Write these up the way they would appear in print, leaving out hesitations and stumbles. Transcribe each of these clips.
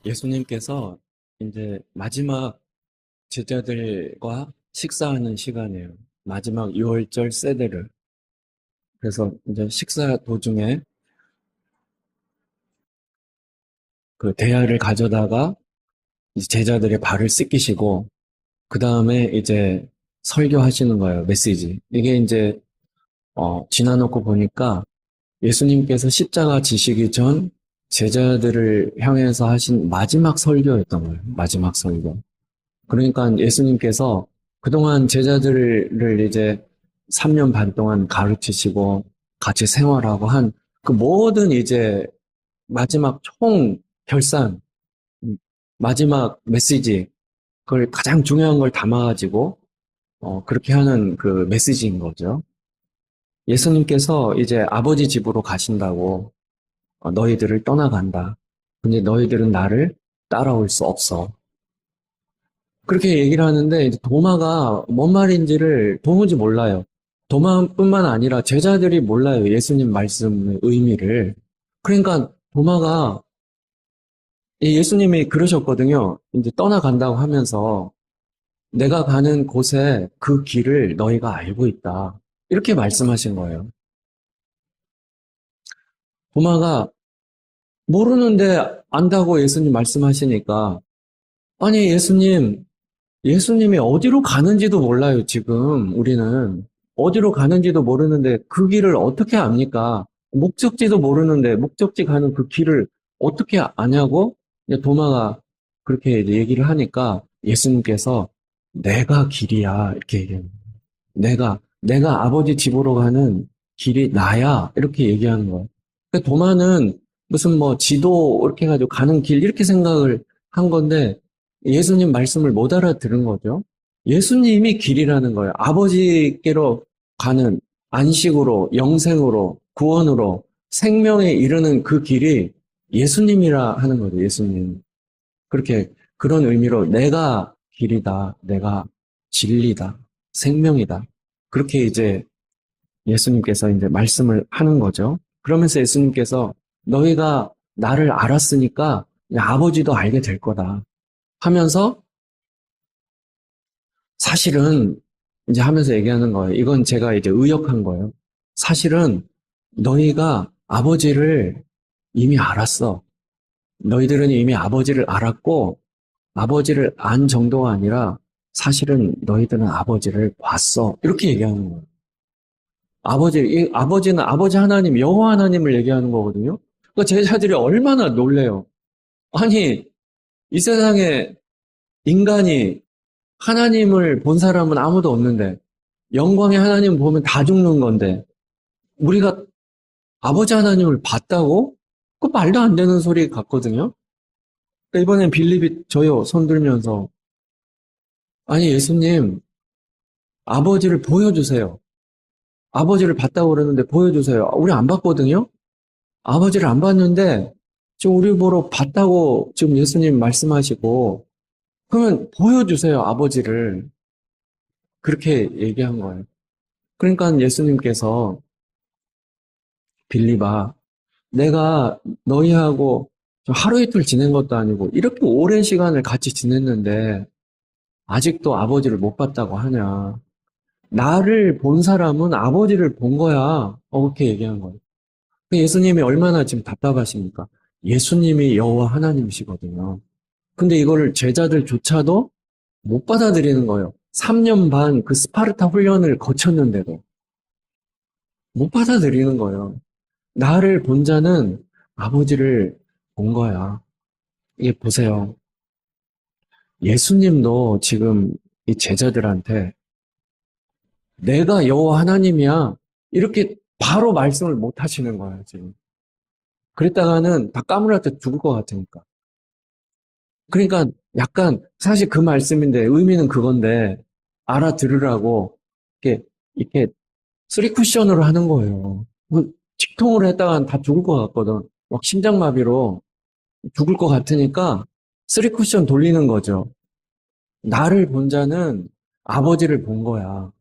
예수님께서 이제 마지막 제자들과 식사하는 시간이에요. 마지막 유월절 세대를. 그래서 이제 식사 도중에 그 대야를 가져다가 이제 제자들의 발을 씻기시고, 그 다음에 이제 설교하시는 거예요. 메시지. 이게 이제, 지나놓고 보니까 예수님께서 십자가 지시기 전 제자들을 향해서 하신 마지막 설교였던 거예요. 마지막 설교. 그러니까 예수님께서 그동안 제자들을 이제 3년 반 동안 가르치시고 같이 생활하고 한 그 모든 이제 마지막 총 결산, 마지막 메시지, 그걸 가장 중요한 걸 담아가지고 그렇게 하는 그 메시지인 거죠. 예수님께서 이제 아버지 집으로 가신다고 너희들을 떠나간다. 근데 너희들은 나를 따라올 수 없어. 그렇게 얘기를 하는데 이제 도마가 뭔 말인지를 도무지 몰라요. 도마뿐만 아니라 제자들이 몰라요. 예수님 말씀의 의미를. 그러니까 도마가 예수님이 그러셨거든요. 이제 떠나간다고 하면서 내가 가는 곳에 그 길을 너희가 알고 있다. 이렇게 말씀하신 거예요. 도마가 모르는데 안다고 예수님 말씀하시니까 아니 예수님이 어디로 가는지도 몰라요, 지금, 우리는. 어디로 가는지도 모르는데 그 길을 어떻게 압니까? 목적지도 모르는데 목적지 가는 그 길을 어떻게 아냐고? 이제 도마가 그렇게 이제 얘기를 하니까 예수님께서 내가 길이야. 이렇게 얘기해요. 내가 아버지 집으로 가는 길이 나야. 이렇게 얘기하는 거예요. 그러니까 도마는 무슨 뭐 지도 이렇게 해가지고 가는 길 이렇게 생각을 한 건데 예수님 말씀을 못 알아들은 거죠. 예수님이 길이라는 거예요. 아버지께로 가는 안식으로, 영생으로, 구원으로, 생명에 이르는 그 길이 예수님이라 하는 거죠. 예수님. 그렇게 그런 의미로 내가 길이다. 내가 진리다. 생명이다. 그렇게 이제 예수님께서 이제 말씀을 하는 거죠. 그러면서 예수님께서 너희가 나를 알았으니까 아버지도 알게 될 거다. 하면서 사실은 이제 하면서 얘기하는 거예요. 이건 제가 이제 의역한 거예요. 사실은 너희가 아버지를 이미 알았어. 너희들은 이미 아버지를 알았고 아버지를 안 정도가 아니라 사실은 너희들은 아버지를 봤어. 이렇게 얘기하는 거예요. 이 아버지는 아버지 하나님, 여호와 하나님을 얘기하는 거거든요. 그러니까 제자들이 얼마나 놀래요. 아니, 이 세상에 인간이 하나님을 본 사람은 아무도 없는데 영광의 하나님 보면 다 죽는 건데 우리가 아버지 하나님을 봤다고? 그 말도 안 되는 소리 같거든요. 그러니까 이번엔 빌립이 저요 손 들면서 아니 예수님 아버지를 보여주세요. 아버지를 봤다고 그러는데 보여주세요. 우리 안 봤거든요. 아버지를 안 봤는데 지금 우리 보러 봤다고 지금 예수님 말씀하시고 그러면 보여주세요 아버지를 그렇게 얘기한 거예요. 그러니까 예수님께서 빌립아 내가 너희하고 하루 이틀 지낸 것도 아니고 이렇게 오랜 시간을 같이 지냈는데 아직도 아버지를 못 봤다고 하냐. 나를 본 사람은 아버지를 본 거야. 그렇게 얘기한 거예요. 예수님이 얼마나 지금 답답하십니까? 예수님이 여호와 하나님이시거든요. 근데 이거를 제자들조차도 못 받아들이는 거예요. 3년 반 그 스파르타 훈련을 거쳤는데도 못 받아들이는 거예요. 나를 본 자는 아버지를 본 거야. 이게 보세요. 예수님도 지금 이 제자들한테 내가 여호와 하나님이야. 이렇게 바로 말씀을 못 하시는 거예요, 지금. 그랬다가는 다 까무라쳐 죽을 것 같으니까. 그러니까 약간 사실 그 말씀인데 의미는 그건데 알아들으라고 이렇게 쓰리 쿠션으로 하는 거예요. 직통을 했다가는 다 죽을 것 같거든. 막 심장마비로 죽을 것 같으니까 쓰리 쿠션 돌리는 거죠. 나를 본 자는 아버지를 본 거야.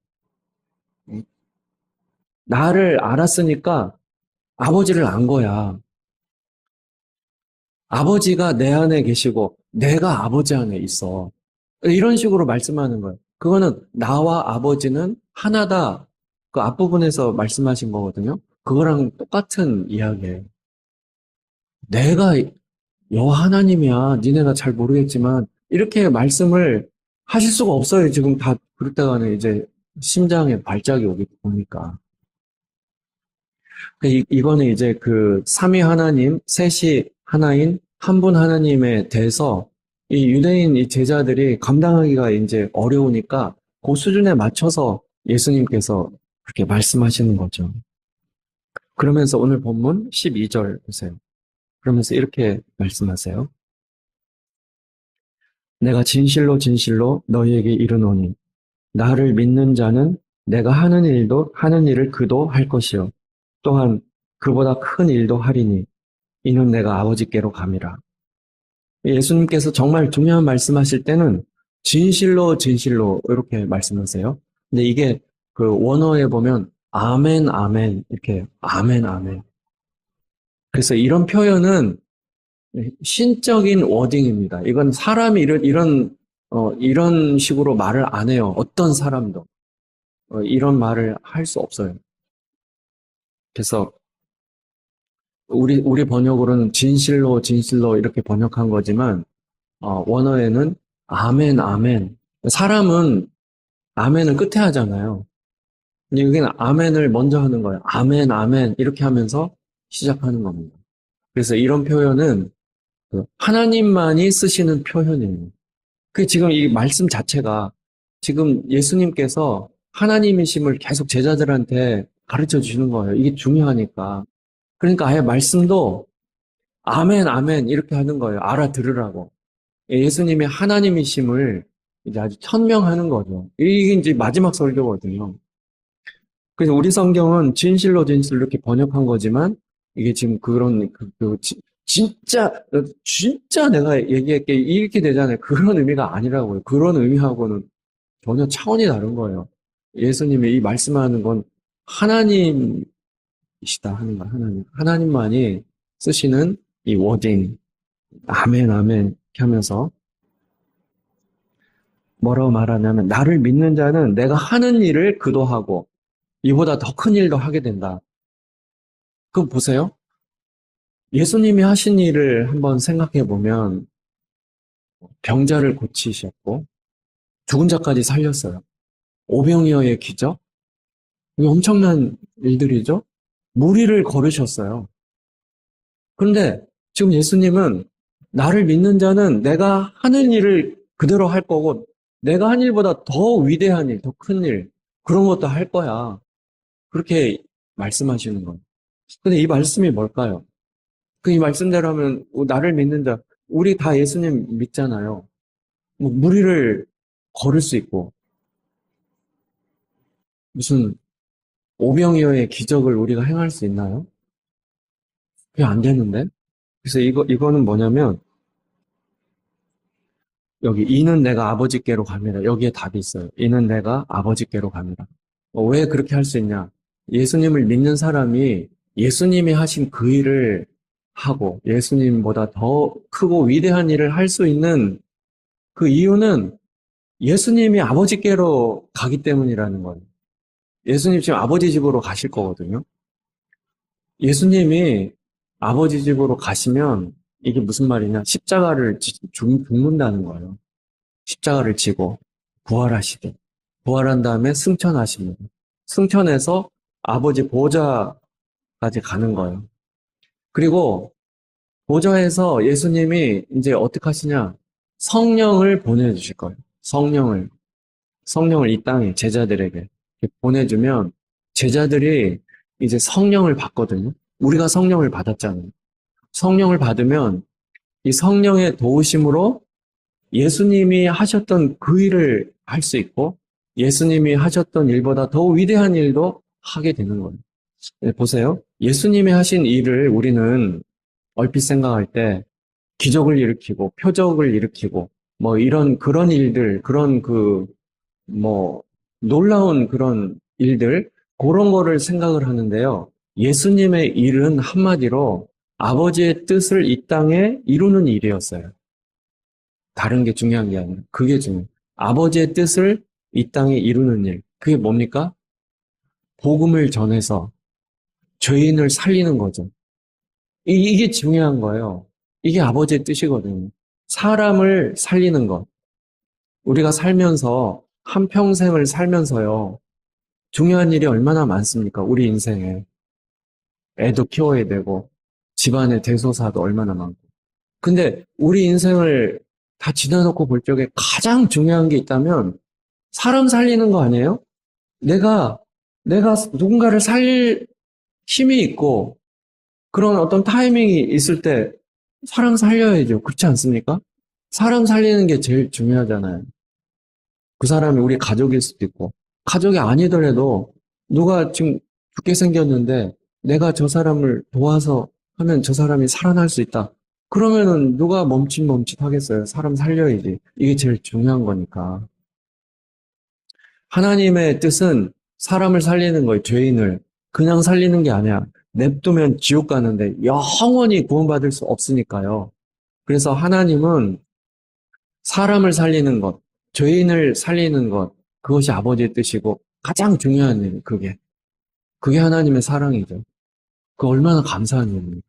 나를 알았으니까 아버지를 안 거야. 아버지가 내 안에 계시고 내가 아버지 안에 있어. 이런 식으로 말씀하는 거예요. 그거는 나와 아버지는 하나다. 그 앞부분에서 말씀하신 거거든요. 그거랑 똑같은 이야기예요. 내가 여호와 하나님이야. 니네가 잘 모르겠지만 이렇게 말씀을 하실 수가 없어요. 지금 다 그렇다가는 이제 심장에 발작이 오기 보니까. 이거는 이제 그 삼위 하나님, 셋이 하나인 한 분 하나님에 대해서 이 유대인 이 제자들이 감당하기가 이제 어려우니까 그 수준에 맞춰서 예수님께서 그렇게 말씀하시는 거죠. 그러면서 오늘 본문 12절 보세요. 그러면서 이렇게 말씀하세요. 내가 진실로 진실로 너희에게 이르노니 나를 믿는 자는 내가 하는 일을 그도 할 것이요 또한 그보다 큰 일도 하리니 이는 내가 아버지께로 감이라. 예수님께서 정말 중요한 말씀하실 때는 진실로 진실로 이렇게 말씀하세요. 근데 이게 그 원어에 보면 아멘 아멘 이렇게 아멘 아멘. 그래서 이런 표현은 신적인 워딩입니다. 이건 사람이 이런 식으로 말을 안 해요. 어떤 사람도 이런 말을 할 수 없어요. 그래서 우리 번역으로는 진실로 진실로 이렇게 번역한 거지만 원어에는 아멘 아멘. 사람은 아멘을 끝에 하잖아요. 근데 여기는 아멘을 먼저 하는 거예요. 아멘 아멘 이렇게 하면서 시작하는 겁니다. 그래서 이런 표현은 그 하나님만이 쓰시는 표현이에요. 그 지금 이 말씀 자체가 지금 예수님께서 하나님이심을 계속 제자들한테 가르쳐 주시는 거예요. 이게 중요하니까. 그러니까 아예 말씀도 아멘, 아멘 이렇게 하는 거예요. 알아들으라고. 예수님이 하나님이심을 이제 아주 천명하는 거죠. 이게 이제 마지막 설교거든요. 그래서 우리 성경은 진실로 진실로 이렇게 번역한 거지만 이게 지금 그런 진짜 내가 얘기할게 이렇게 되잖아요. 그런 의미가 아니라고요. 그런 의미하고는 전혀 차원이 다른 거예요. 예수님이 이 말씀하는 건 하나님이시다 하는 거예요. 하나님만이 쓰시는 이 워딩 아멘 아멘 이렇게 하면서 뭐라고 말하냐면 나를 믿는 자는 내가 하는 일을 그도 하고 이보다 더 큰 일도 하게 된다. 그거 보세요. 예수님이 하신 일을 한번 생각해 보면 병자를 고치셨고 죽은 자까지 살렸어요. 오병이어의 기적? 이게 엄청난 일들이죠. 무리를 걸으셨어요. 그런데 지금 예수님은 나를 믿는 자는 내가 하는 일을 그대로 할 거고 내가 한 일보다 더 위대한 일, 더 큰 일, 그런 것도 할 거야. 그렇게 말씀하시는 거예요. 근데 이 말씀이 뭘까요? 그 이 말씀대로 하면 나를 믿는 자, 우리 다 예수님 믿잖아요. 뭐 무리를 걸을 수 있고 무슨 오병이어의 기적을 우리가 행할 수 있나요? 그게 안 되는데. 그래서 이거는 뭐냐면 여기 이는 내가 아버지께로 갑니다. 여기에 답이 있어요. 이는 내가 아버지께로 갑니다. 왜 그렇게 할 수 있냐? 예수님을 믿는 사람이 예수님이 하신 그 일을 하고 예수님보다 더 크고 위대한 일을 할 수 있는 그 이유는 예수님이 아버지께로 가기 때문이라는 거예요. 예수님 지금 아버지 집으로 가실 거거든요. 예수님이 아버지 집으로 가시면 이게 무슨 말이냐? 십자가를 죽는다는 거예요. 십자가를 지고 부활하시게. 부활한 다음에 승천하십니다. 승천해서 아버지 보좌까지 가는 거예요. 그리고 보좌에서 예수님이 이제 어떻게 하시냐? 성령을 보내주실 거예요. 성령을 이 땅에 제자들에게 보내주면 제자들이 이제 성령을 받거든요. 우리가 성령을 받았잖아요. 성령을 받으면 이 성령의 도우심으로 예수님이 하셨던 그 일을 할 수 있고 예수님이 하셨던 일보다 더 위대한 일도 하게 되는 거예요. 네, 보세요. 예수님이 하신 일을 우리는 얼핏 생각할 때 기적을 일으키고 표적을 일으키고 뭐 이런 그런 일들 그런 뭐 놀라운 그런 일들 그런 거를 생각을 하는데요. 예수님의 일은 한마디로 아버지의 뜻을 이 땅에 이루는 일이었어요. 다른 게 중요한 게 아니라 그게 중요해요. 아버지의 뜻을 이 땅에 이루는 일. 그게 뭡니까? 복음을 전해서 죄인을 살리는 거죠. 이게 중요한 거예요. 이게 아버지의 뜻이거든요. 사람을 살리는 것. 우리가 살면서, 한평생을 살면서요, 중요한 일이 얼마나 많습니까? 우리 인생에. 애도 키워야 되고, 집안의 대소사도 얼마나 많고. 근데 우리 인생을 다 지나놓고 볼 적에 가장 중요한 게 있다면, 사람 살리는 거 아니에요? 내가, 내가 누군가를 살릴 힘이 있고, 그런 어떤 타이밍이 있을 때, 사람 살려야죠. 그렇지 않습니까? 사람 살리는 게 제일 중요하잖아요. 그 사람이 우리 가족일 수도 있고, 가족이 아니더라도 누가 지금 죽게 생겼는데 내가 저 사람을 도와서 하면 저 사람이 살아날 수 있다. 그러면은 누가 멈칫멈칫 하겠어요? 사람 살려야지. 이게 제일 중요한 거니까. 하나님의 뜻은 사람을 살리는 거예요, 죄인을. 그냥 살리는 게 아니야. 냅두면 지옥 가는데 영원히 구원받을 수 없으니까요. 그래서 하나님은 사람을 살리는 것, 죄인을 살리는 것, 그것이 아버지의 뜻이고 가장 중요한 일, 그게. 그게 하나님의 사랑이죠. 그 얼마나 감사한 일입니까?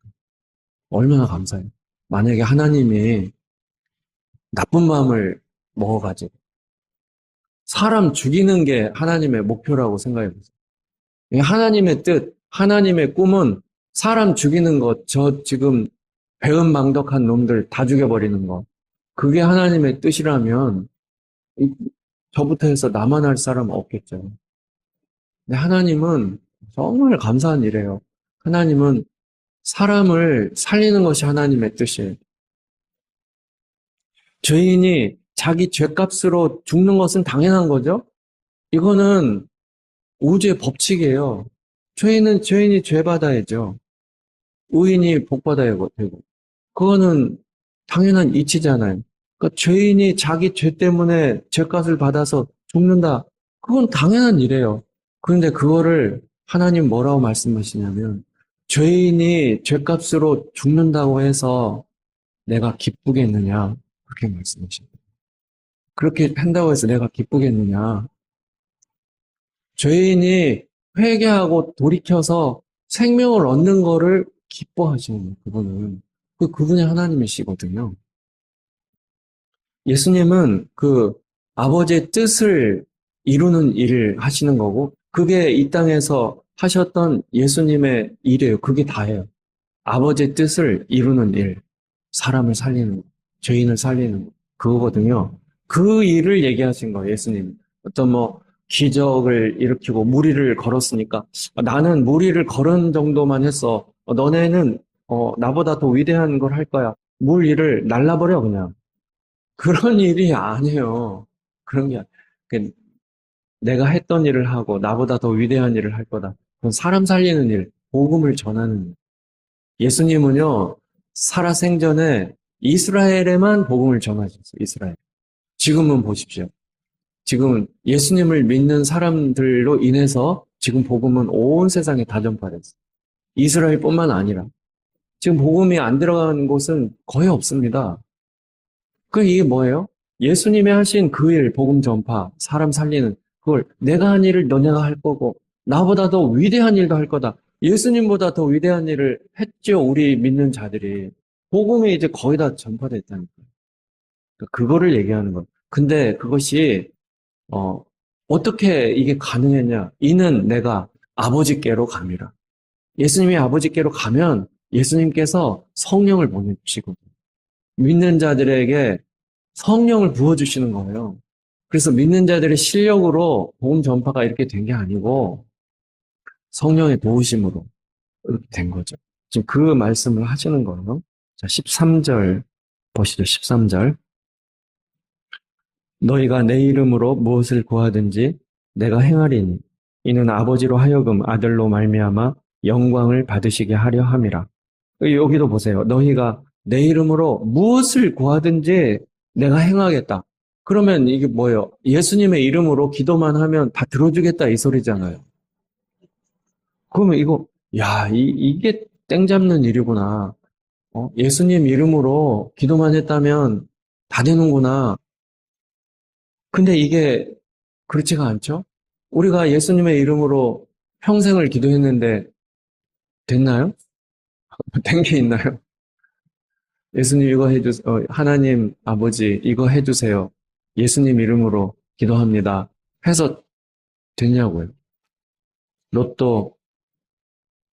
얼마나 감사해요. 만약에 하나님이 나쁜 마음을 먹어가지고 사람 죽이는 게 하나님의 목표라고 생각해 보세요. 하나님의 뜻, 하나님의 꿈은 사람 죽이는 것, 저 지금 배은망덕한 놈들 다 죽여버리는 것. 그게 하나님의 뜻이라면 저부터 해서 나만 할 사람 없겠죠. 근데 하나님은 정말 감사한 일이에요. 하나님은 사람을 살리는 것이 하나님의 뜻이에요. 죄인이 자기 죄값으로 죽는 것은 당연한 거죠. 이거는 우주의 법칙이에요. 죄인이 죄 받아야죠. 의인이 복 받아야 되고. 그거는 당연한 이치잖아요. 그러니까 죄인이 자기 죄 때문에 죄값을 받아서 죽는다. 그건 당연한 일이에요. 그런데 그거를 하나님 뭐라고 말씀하시냐면 죄인이 죄값으로 죽는다고 해서 내가 기쁘겠느냐 그렇게 말씀하십니다. 그렇게 한다고 해서 내가 기쁘겠느냐. 죄인이 회개하고 돌이켜서 생명을 얻는 거를 기뻐하시는 거예요. 그분은. 그분이 하나님이시거든요. 예수님은 그 아버지의 뜻을 이루는 일을 하시는 거고 그게 이 땅에서 하셨던 예수님의 일이에요. 그게 다예요. 아버지의 뜻을 이루는 일, 사람을 살리는 거, 죄인을 살리는 거, 그거거든요. 그 일을 얘기하신 거예요, 예수님. 어떤 뭐 기적을 일으키고 무리를 걸었으니까 나는 무리를 걸은 정도만 했어. 너네는 나보다 더 위대한 걸 할 거야. 물 일을 날라버려 그냥. 그런 일이 아니에요. 그런 게 내가 했던 일을 하고 나보다 더 위대한 일을 할 거다. 그건 사람 살리는 일, 복음을 전하는 일. 예수님은요, 살아생전에 이스라엘에만 복음을 전하셨어요. 이스라엘. 지금은 보십시오. 지금 예수님을 믿는 사람들로 인해서 지금 복음은 온 세상에 다 전파됐어요. 이스라엘뿐만 아니라. 지금 복음이 안 들어가는 곳은 거의 없습니다. 이게 뭐예요? 예수님이 하신 그 일, 복음 전파, 사람 살리는 그걸 내가 한 일을 너네가 할 거고 나보다 더 위대한 일도 할 거다. 예수님보다 더 위대한 일을 했죠. 우리 믿는 자들이. 복음이 이제 거의 다 전파됐다니까요. 그거를 얘기하는 거예요. 근데 그것이 어떻게 이게 가능했냐? 이는 내가 아버지께로 감이라. 예수님이 아버지께로 가면 예수님께서 성령을 보내주시거든요. 믿는 자들에게 성령을 부어주시는 거예요. 그래서 믿는 자들의 실력으로 복음 전파가 이렇게 된 게 아니고 성령의 도우심으로 이렇게 된 거죠. 지금 그 말씀을 하시는 거예요. 자, 13절 보시죠. 13절. 너희가 내 이름으로 무엇을 구하든지 내가 행하리니 이는 아버지로 하여금 아들로 말미암아 영광을 받으시게 하려 함이라. 여기도 보세요. 너희가 내 이름으로 무엇을 구하든지 내가 행하겠다. 그러면 이게 뭐예요? 예수님의 이름으로 기도만 하면 다 들어주겠다 이 소리잖아요. 그러면 이거 이게 땡 잡는 일이구나. 예수님 이름으로 기도만 했다면 다 되는구나. 근데 이게 그렇지가 않죠? 우리가 예수님의 이름으로 평생을 기도했는데 됐나요? 된 게 있나요? 예수님 이거 해주세요. 하나님 아버지 이거 해주세요. 예수님 이름으로 기도합니다. 해서 됐냐고요. 로또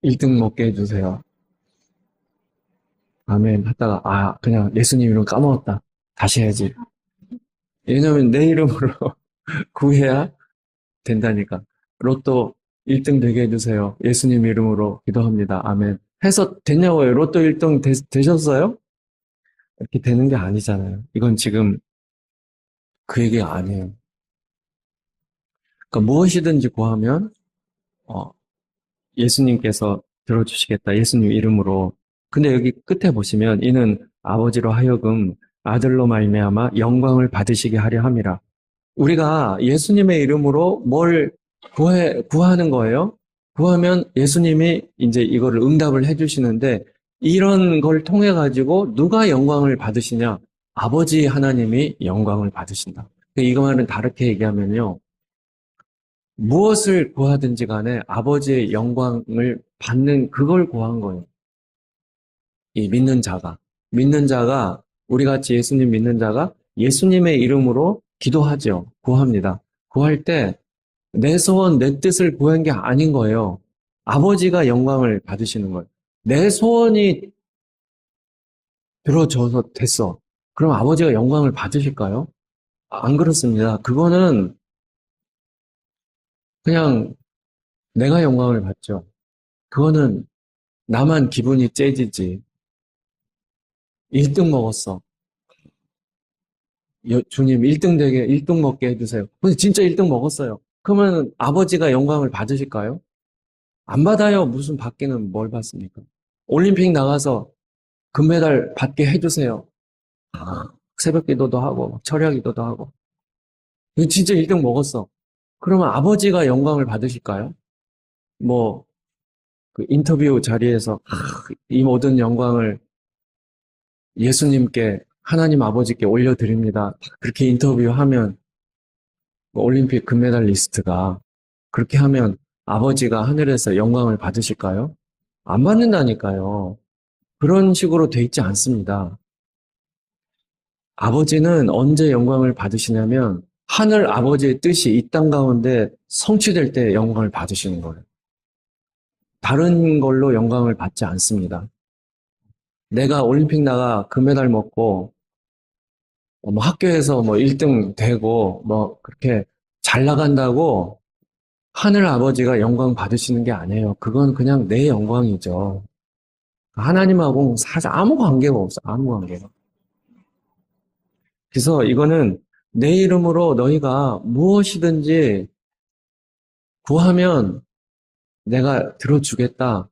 1등 먹게 해주세요. 아멘 하다가 그냥 예수님 이름 까먹었다. 다시 해야지. 왜냐면 내 이름으로 구해야 된다니까. 로또 1등 되게 해주세요. 예수님 이름으로 기도합니다. 아멘. 해서 됐냐고요. 로또 1등 되셨어요? 이렇게 되는 게 아니잖아요. 이건 지금 그 얘기가 아니에요. 그러니까 무엇이든지 구하면 어, 예수님께서 들어주시겠다. 예수님 이름으로. 근데 여기 끝에 보시면 이는 아버지로 하여금 아들로 말미암아 영광을 받으시게 하려 함이라. 우리가 예수님의 이름으로 뭘 구하는 거예요? 구하면 예수님이 이제 이거를 응답을 해주시는데 이런 걸 통해 가지고 누가 영광을 받으시냐? 아버지 하나님이 영광을 받으신다. 이거 말은 다르게 얘기하면요. 무엇을 구하든지 간에 아버지의 영광을 받는 그걸 구한 거예요. 이 믿는 자가 우리 같이 예수님 믿는 자가 예수님의 이름으로 기도하죠. 구합니다. 구할 때 내 소원, 내 뜻을 구한 게 아닌 거예요. 아버지가 영광을 받으시는 거예요. 내 소원이 들어져서 됐어. 그럼 아버지가 영광을 받으실까요? 안 그렇습니다. 그거는 그냥 내가 영광을 받죠. 그거는 나만 기분이 째지지. 1등 먹었어. 주님 1등 되게 1등 먹게 해주세요. 근데 진짜 1등 먹었어요. 그러면 아버지가 영광을 받으실까요? 안 받아요. 무슨 받기는 뭘 받습니까? 올림픽 나가서 금메달 받게 해주세요. 새벽 기도도 하고 철야 기도도 하고. 진짜 1등 먹었어. 그러면 아버지가 영광을 받으실까요? 뭐 그 인터뷰 자리에서 이 모든 영광을 예수님께 하나님 아버지께 올려드립니다. 그렇게 인터뷰하면 올림픽 금메달리스트가 그렇게 하면 아버지가 하늘에서 영광을 받으실까요? 안 받는다니까요. 그런 식으로 돼 있지 않습니다. 아버지는 언제 영광을 받으시냐면 하늘 아버지의 뜻이 이 땅 가운데 성취될 때 영광을 받으시는 거예요. 다른 걸로 영광을 받지 않습니다. 내가 올림픽 나가 금메달 먹고 뭐 학교에서 뭐 1등 되고 뭐 그렇게 잘 나간다고 하늘 아버지가 영광 받으시는 게 아니에요. 그건 그냥 내 영광이죠. 하나님하고 사실 아무 관계가 없어. 아무 관계가. 그래서 이거는 내 이름으로 너희가 무엇이든지 구하면 내가 들어주겠다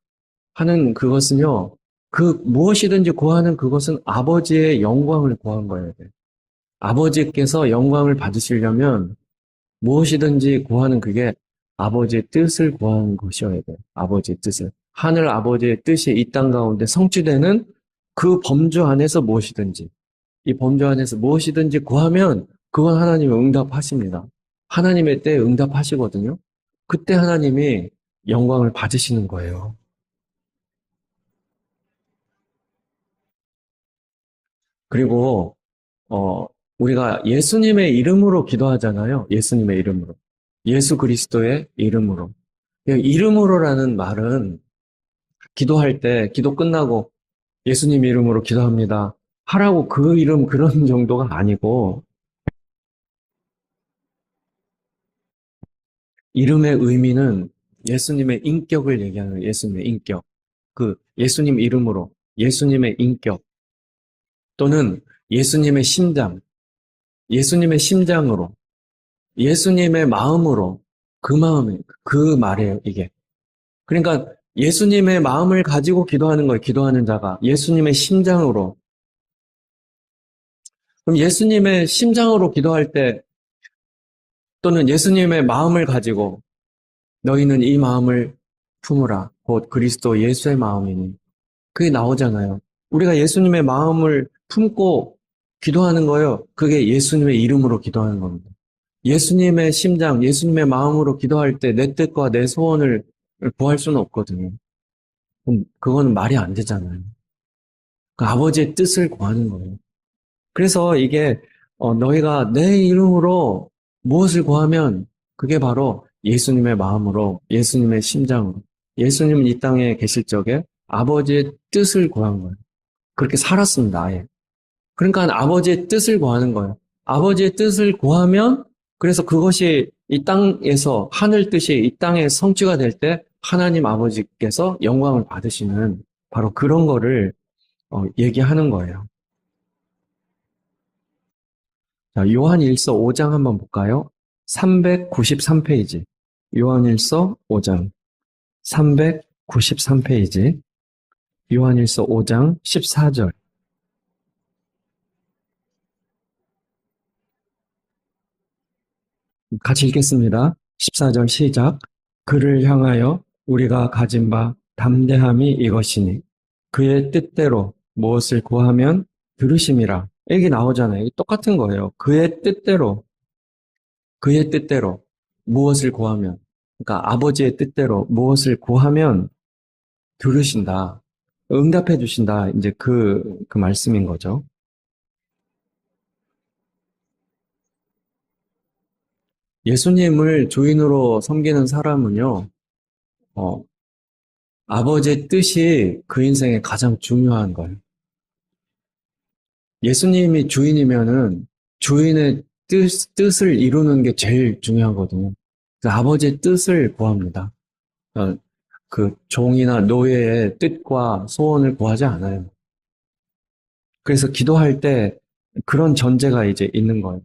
하는 그것은요. 그 무엇이든지 구하는 그것은 아버지의 영광을 구한 거예요. 아버지께서 영광을 받으시려면 무엇이든지 구하는 그게 아버지의 뜻을 구하는 것이어야 돼요. 아버지의 뜻을. 하늘 아버지의 뜻이 이 땅 가운데 성취되는 그 범주 안에서 무엇이든지, 이 범주 안에서 무엇이든지 구하면 그건 하나님이 응답하십니다. 하나님의 때에 응답하시거든요. 그때 하나님이 영광을 받으시는 거예요. 그리고 우리가 예수님의 이름으로 기도하잖아요. 예수님의 이름으로. 예수 그리스도의 이름으로. 이름으로라는 말은 기도할 때 기도 끝나고 예수님 이름으로 기도합니다. 하라고 그 이름 그런 정도가 아니고 이름의 의미는 예수님의 인격을 얘기하는 거예요. 예수님의 인격. 그 예수님 이름으로 예수님의 인격 또는 예수님의 심장, 예수님의 심장으로 예수님의 마음으로 그 마음에 그 말이에요, 이게. 그러니까 예수님의 마음을 가지고 기도하는 거예요. 기도하는 자가 예수님의 심장으로. 그럼 예수님의 심장으로 기도할 때 또는 예수님의 마음을 가지고 너희는 이 마음을 품으라. 곧 그리스도 예수의 마음이니. 그게 나오잖아요. 우리가 예수님의 마음을 품고 기도하는 거예요. 그게 예수님의 이름으로 기도하는 겁니다. 예수님의 심장, 예수님의 마음으로 기도할 때 내 뜻과 내 소원을 구할 수는 없거든요. 그럼 그거는 말이 안 되잖아요. 그 아버지의 뜻을 구하는 거예요. 그래서 이게 너희가 내 이름으로 무엇을 구하면 그게 바로 예수님의 마음으로, 예수님의 심장으로, 예수님은 이 땅에 계실 적에 아버지의 뜻을 구한 거예요. 그렇게 살았습니다, 아예. 그러니까 아버지의 뜻을 구하는 거예요. 아버지의 뜻을 구하면 그래서 그것이 이 땅에서 하늘 뜻이 이 땅에 성취가 될 때 하나님 아버지께서 영광을 받으시는 바로 그런 거를 얘기하는 거예요. 자, 요한일서 5장 한번 볼까요? 393페이지. 요한일서 5장 393페이지. 요한일서 5장 14절. 같이 읽겠습니다. 14절 시작. 그를 향하여 우리가 가진 바 담대함이 이것이니 그의 뜻대로 무엇을 구하면 들으심이라. 여기 나오잖아요. 똑같은 거예요. 그의 뜻대로 무엇을 구하면, 그러니까 아버지의 뜻대로 무엇을 구하면 들으신다. 응답해 주신다. 이제 그 말씀인 거죠. 예수님을 주인으로 섬기는 사람은요, 어, 아버지의 뜻이 그 인생에 가장 중요한 거예요. 예수님이 주인이면은 주인의 뜻을 이루는 게 제일 중요하거든요. 그래서 아버지의 뜻을 구합니다. 그 종이나 노예의 뜻과 소원을 구하지 않아요. 그래서 기도할 때 그런 전제가 이제 있는 거예요.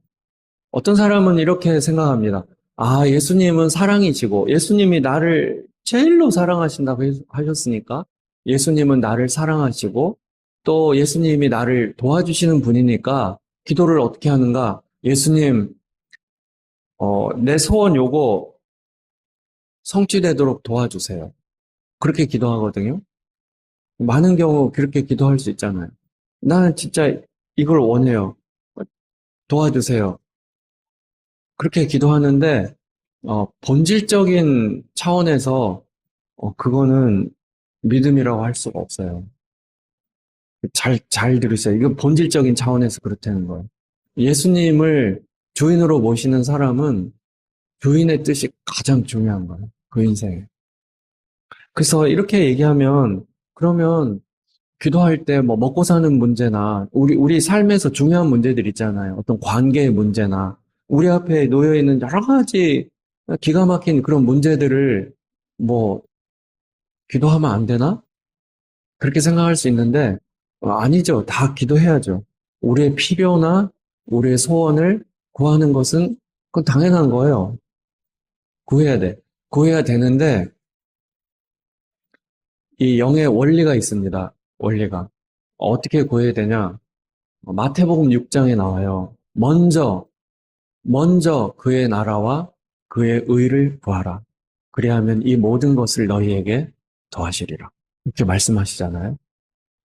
어떤 사람은 이렇게 생각합니다. 아, 예수님은 사랑이시고 예수님이 나를 제일로 사랑하신다고 하셨으니까 예수님은 나를 사랑하시고 또 예수님이 나를 도와주시는 분이니까 기도를 어떻게 하는가? 예수님, 내 소원 요거 성취되도록 도와주세요. 그렇게 기도하거든요. 많은 경우 그렇게 기도할 수 있잖아요. 나는 진짜 이걸 원해요. 도와주세요. 그렇게 기도하는데, 본질적인 차원에서, 그거는 믿음이라고 할 수가 없어요. 잘 들으세요. 이건 본질적인 차원에서 그렇다는 거예요. 예수님을 주인으로 모시는 사람은 주인의 뜻이 가장 중요한 거예요. 그 인생에. 그래서 이렇게 얘기하면, 그러면 기도할 때 뭐 먹고 사는 문제나 우리 삶에서 중요한 문제들 있잖아요. 어떤 관계의 문제나 우리 앞에 놓여 있는 여러 가지 기가 막힌 그런 문제들을 뭐 기도하면 안 되나? 그렇게 생각할 수 있는데 아니죠. 다 기도해야죠. 우리의 필요나 우리의 소원을 구하는 것은 그건 당연한 거예요. 구해야 돼. 구해야 되는데 이 영의 원리가 있습니다. 원리가. 어떻게 구해야 되냐? 마태복음 6장에 나와요. 먼저 그의 나라와 그의 의를 구하라. 그리하면 이 모든 것을 너희에게 더하시리라. 이렇게 말씀하시잖아요.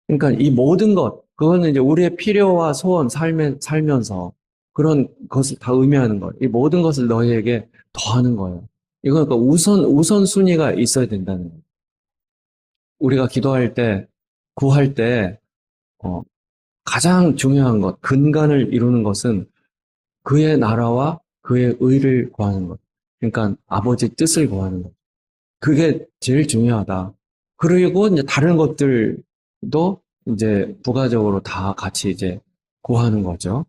그러니까 이 모든 것, 그거는 이제 우리의 필요와 소원, 살면서 그런 것을 다 의미하는 거예요. 이 모든 것을 너희에게 더하는 거예요. 이거 그러니까 우선순위가 있어야 된다는 거예요. 우리가 기도할 때, 구할 때, 어, 가장 중요한 것, 근간을 이루는 것은 그의 나라와 그의 의를 구하는 것. 그러니까 아버지 뜻을 구하는 것. 그게 제일 중요하다. 그리고 이제 다른 것들도 이제 부가적으로 다 같이 이제 구하는 거죠.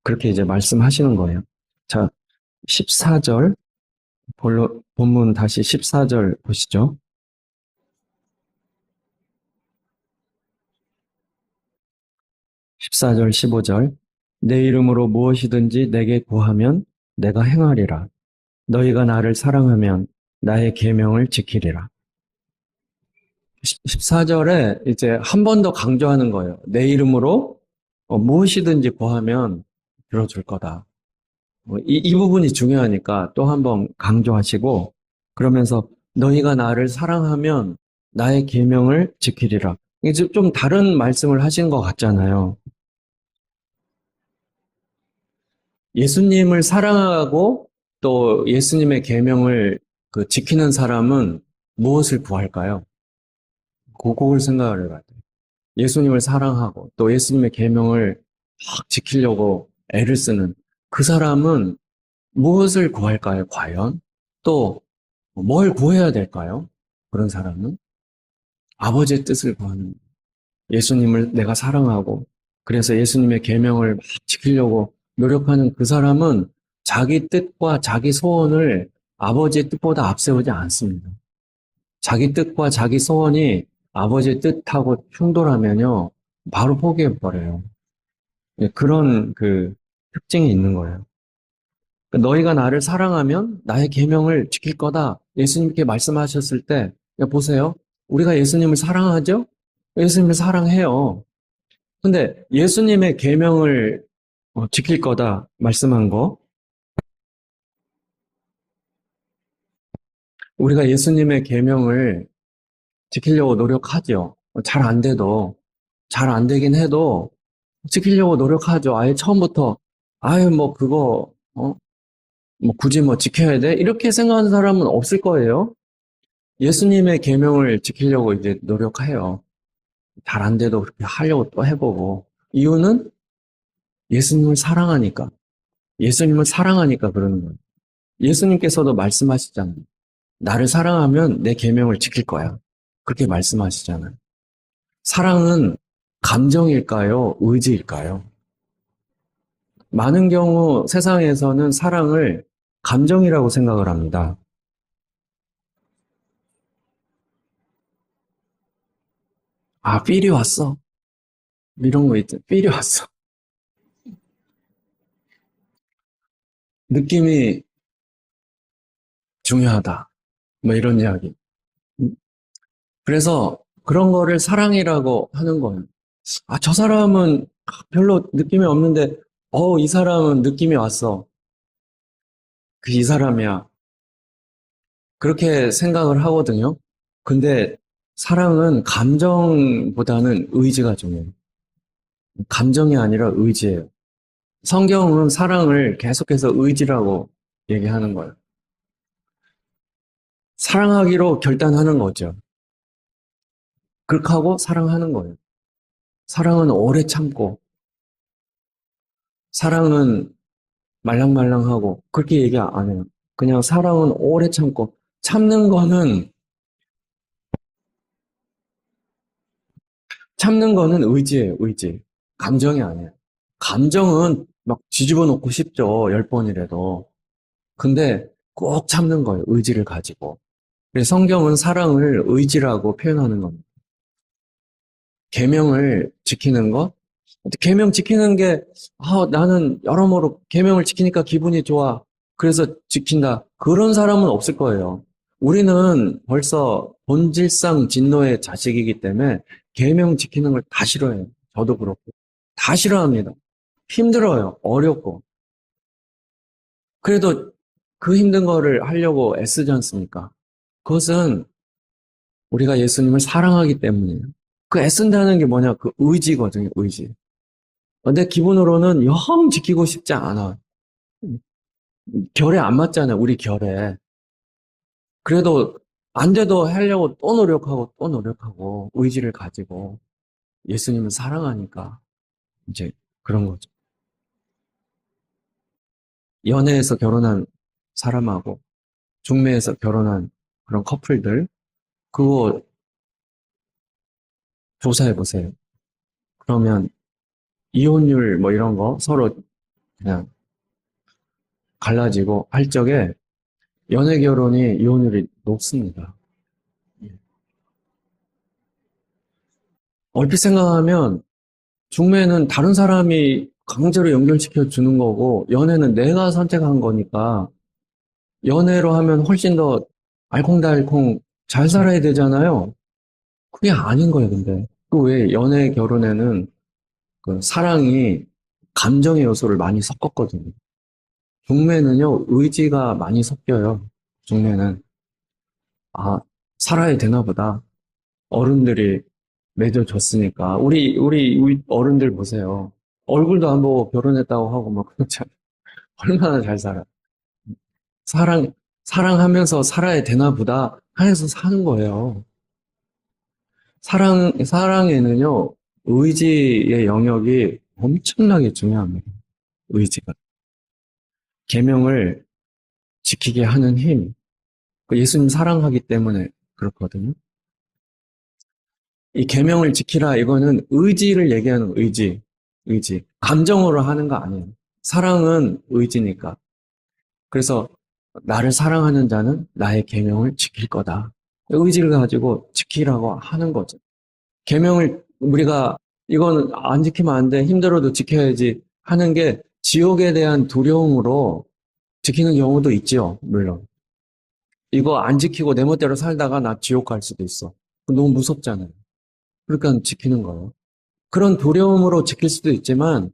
그렇게 이제 말씀하시는 거예요. 자, 14절, 본문 다시 14절 보시죠. 14절, 15절. 내 이름으로 무엇이든지 내게 구하면 내가 행하리라. 너희가 나를 사랑하면 나의 계명을 지키리라. 14절에 이제 한 번 더 강조하는 거예요. 내 이름으로 무엇이든지 구하면 들어줄 거다. 이 부분이 중요하니까 또 한 번 강조하시고 그러면서 너희가 나를 사랑하면 나의 계명을 지키리라. 이제 좀 다른 말씀을 하신 것 같잖아요. 예수님을 사랑하고 또 예수님의 계명을 지키는 사람은 무엇을 구할까요? 그걸 생각을 해봐야 돼요. 예수님을 사랑하고 또 예수님의 계명을 확 지키려고 애를 쓰는 그 사람은 무엇을 구할까요, 과연? 또 뭘 구해야 될까요? 그런 사람은 아버지의 뜻을 구하는 예수님을 내가 사랑하고 그래서 예수님의 계명을 막 지키려고 노력하는 그 사람은 자기 뜻과 자기 소원을 아버지의 뜻보다 앞세우지 않습니다. 자기 뜻과 자기 소원이 아버지의 뜻하고 충돌하면요, 바로 포기해버려요. 그런 특징이 있는 거예요. 너희가 나를 사랑하면 나의 계명을 지킬 거다. 예수님께 말씀하셨을 때, 야, 보세요. 우리가 예수님을 사랑하죠? 예수님을 사랑해요. 근데 예수님의 계명을 지킬 거다 말씀한 거, 우리가 예수님의 계명을 지키려고 노력하죠. 잘 안 돼도, 잘 안 되긴 해도 지키려고 노력하죠. 아예 처음부터, 아유, 뭐, 그거, 뭐, 굳이 뭐 지켜야 돼? 이렇게 생각하는 사람은 없을 거예요. 예수님의 계명을 지키려고 이제 노력해요. 잘 안 돼도 그렇게 하려고 또 해보고. 이유는 예수님을 사랑하니까. 예수님을 사랑하니까 그러는 거예요. 예수님께서도 말씀하시잖아요. 나를 사랑하면 내 계명을 지킬 거야. 그렇게 말씀하시잖아요. 사랑은 감정일까요? 의지일까요? 많은 경우 세상에서는 사랑을 감정이라고 생각을 합니다. 아, 필이 왔어. 이런 거 있죠. 필이 왔어. 느낌이 중요하다. 뭐 이런 이야기. 그래서 그런 거를 사랑이라고 하는 거예요. 아, 저 사람은 별로 느낌이 없는데, 이 사람은 느낌이 왔어. 이 사람이야. 그렇게 생각을 하거든요. 근데 사랑은 감정보다는 의지가 중요해요. 감정이 아니라 의지예요. 성경은 사랑을 계속해서 의지라고 얘기하는 거예요. 사랑하기로 결단하는 거죠. 그렇게 하고 사랑하는 거예요. 사랑은 오래 참고, 사랑은 말랑말랑하고, 그렇게 얘기 안 해요. 그냥 사랑은 오래 참고, 참는 거는 의지예요, 의지. 감정이 아니에요. 감정은 막 뒤집어 놓고 싶죠, 10번이라도. 근데 꼭 참는 거예요, 의지를 가지고. 그래서 성경은 사랑을 의지라고 표현하는 겁니다. 계명을 지키는 것? 계명 지키는 게, 나는 여러모로 계명을 지키니까 기분이 좋아. 그래서 지킨다. 그런 사람은 없을 거예요. 우리는 벌써 본질상 진노의 자식이기 때문에 계명 지키는 걸 다 싫어해요. 저도 그렇고. 다 싫어합니다. 힘들어요. 어렵고. 그래도 그 힘든 거를 하려고 애쓰지 않습니까? 그것은 우리가 예수님을 사랑하기 때문이에요. 그 애쓴다는 게 뭐냐? 그 의지거든요, 의지. 근데 기본으로는 영 지키고 싶지 않아. 결에 안 맞잖아요, 우리 결에. 그래도 안 돼도 하려고 또 노력하고 또 노력하고 의지를 가지고 예수님을 사랑하니까 이제 그런 거죠. 연애에서 결혼한 사람하고 중매에서 결혼한 그런 커플들, 그거 조사해 보세요. 그러면 이혼율 뭐 이런 거 서로 그냥 갈라지고 할 적에 연애 결혼이 이혼율이 높습니다. 얼핏 생각하면 중매는 다른 사람이 강제로 연결시켜 주는 거고 연애는 내가 선택한 거니까 연애로 하면 훨씬 더 알콩달콩 잘 살아야 되잖아요. 그게 아닌 거예요, 근데. 그 왜 연애 결혼에는 그 사랑이 감정의 요소를 많이 섞었거든요. 중매는요, 의지가 많이 섞여요. 중매는. 아, 살아야 되나 보다. 어른들이 맺어줬으니까. 우리 어른들 보세요. 얼굴도 안 보고 결혼했다고 하고 막 그렇잖아요. 얼마나 잘 살아. 사랑, 사랑하면서 살아야 되나 보다 하면서 사는 거예요. 사랑에는요, 의지의 영역이 엄청나게 중요합니다. 의지가. 계명을 지키게 하는 힘. 그 예수님 사랑하기 때문에 그렇거든요. 이 계명을 지키라 이거는 의지를 얘기하는 의지. 의지. 감정으로 하는 거 아니에요. 사랑은 의지니까. 그래서 나를 사랑하는 자는 나의 계명을 지킬 거다. 의지를 가지고 지키라고 하는 거죠. 계명을 우리가 이건 안 지키면 안 돼. 힘들어도 지켜야지 하는 게 지옥에 대한 두려움으로 지키는 경우도 있죠. 물론. 이거 안 지키고 내 멋대로 살다가 나 지옥 갈 수도 있어. 너무 무섭잖아요. 그러니까 지키는 거예요. 그런 두려움으로 지킬 수도 있지만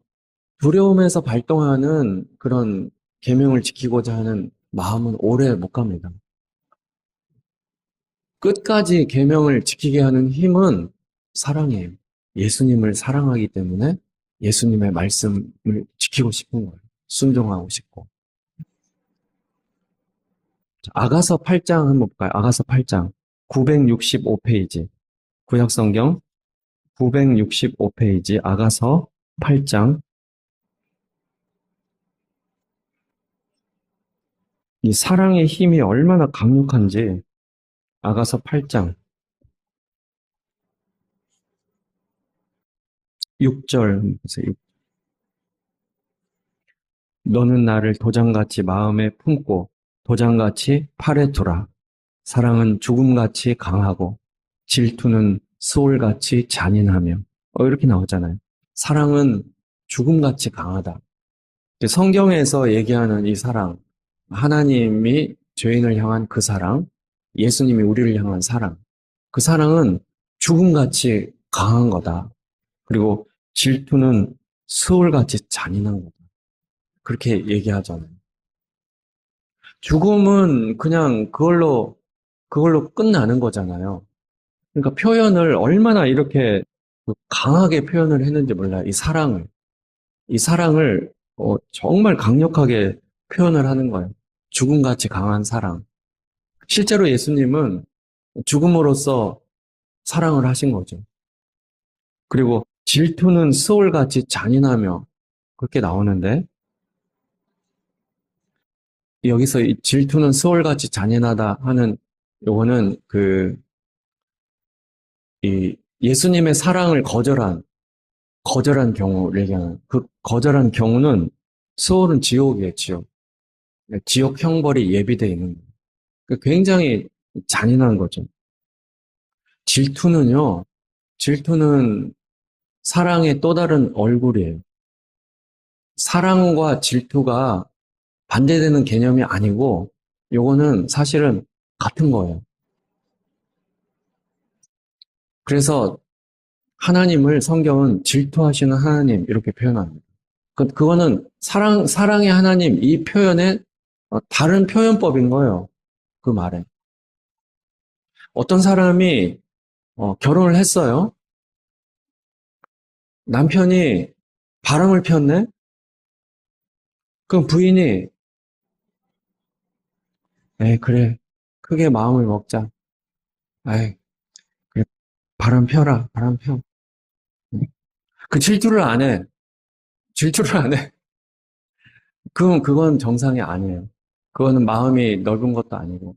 두려움에서 발동하는 그런 계명을 지키고자 하는 마음은 오래 못 갑니다. 끝까지 계명을 지키게 하는 힘은 사랑이에요. 예수님을 사랑하기 때문에 예수님의 말씀을 지키고 싶은 거예요. 순종하고 싶고. 아가서 8장 한번 볼까요? 아가서 8장 965페이지 구약성경 965페이지 아가서 8장 이 사랑의 힘이 얼마나 강력한지 아가서 8장 6절 보세요. 너는 나를 도장같이 마음에 품고 도장같이 팔에 두라. 사랑은 죽음같이 강하고 질투는 수올같이 잔인하며 이렇게 나오잖아요. 사랑은 죽음같이 강하다. 성경에서 얘기하는 이 사랑, 하나님이 죄인을 향한 그 사랑, 예수님이 우리를 향한 사랑, 그 사랑은 죽음같이 강한 거다. 그리고 질투는 수올같이 잔인한 거다. 그렇게 얘기하잖아요. 죽음은 그냥 그걸로 끝나는 거잖아요. 그러니까 표현을 얼마나 이렇게 강하게 표현을 했는지 몰라요. 이 사랑을 정말 강력하게 표현을 하는 거예요. 죽음같이 강한 사랑. 실제로 예수님은 죽음으로써 사랑을 하신 거죠. 그리고 질투는 수올같이 잔인하며 그렇게 나오는데 여기서 이 질투는 수올같이 잔인하다 하는 요거는 이 예수님의 사랑을 거절한 경우를 얘기하는 그 거절한 경우는 수올은 지옥이에요, 지옥. 지옥 형벌이 예비되어 있는 거예요. 굉장히 잔인한 거죠. 질투는 사랑의 또 다른 얼굴이에요. 사랑과 질투가 반대되는 개념이 아니고 요거는 사실은 같은 거예요. 그래서 하나님을 성경은 질투하시는 하나님 이렇게 표현합니다. 그거는 사랑의 하나님 이 표현의 다른 표현법인 거예요. 그 말에. 어떤 사람이 결혼을 했어요. 남편이 바람을 폈네? 그럼 부인이 에이 그래 크게 마음을 먹자. 에이 그래 바람 펴라 바람 펴. 그 질투를 안 해. 질투를 안 해. 그건 정상이 아니에요. 그거는 마음이 넓은 것도 아니고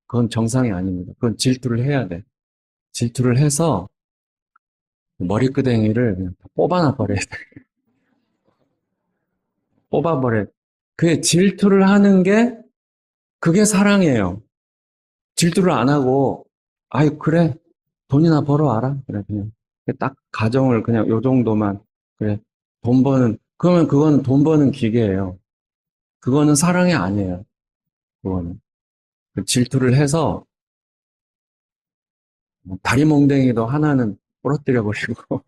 그건 정상이 아닙니다. 그건 질투를 해야 돼. 질투를 해서 머리끄댕이를 그냥 뽑아놔 버려야 돼. 뽑아버려. 그게 질투를 하는 게 그게 사랑이에요. 질투를 안 하고 아이 그래 돈이나 벌어와라. 그래 그냥 딱 가정을 그냥 요 정도만 그래 그러면 그건 돈 버는 기계예요. 그거는 사랑이 아니에요. 그거는 그 질투를 해서 다리몽댕이도 하나는 부러뜨려 버리고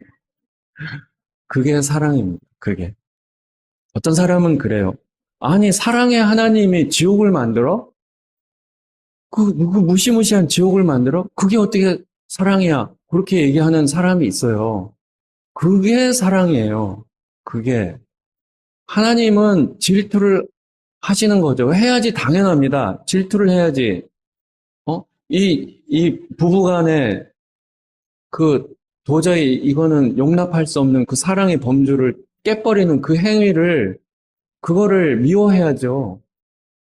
그게 사랑입니다. 그게 어떤 사람은 그래요. 아니 사랑의 하나님이 지옥을 만들어? 그 무시무시한 지옥을 만들어? 그게 어떻게 사랑이야. 그렇게 얘기하는 사람이 있어요. 그게 사랑이에요. 그게. 하나님은 질투를 하시는 거죠. 해야지 당연합니다. 질투를 해야지. 이 부부 간에 그 도저히 이거는 용납할 수 없는 그 사랑의 범주를 깨버리는 그 행위를, 그거를 미워해야죠.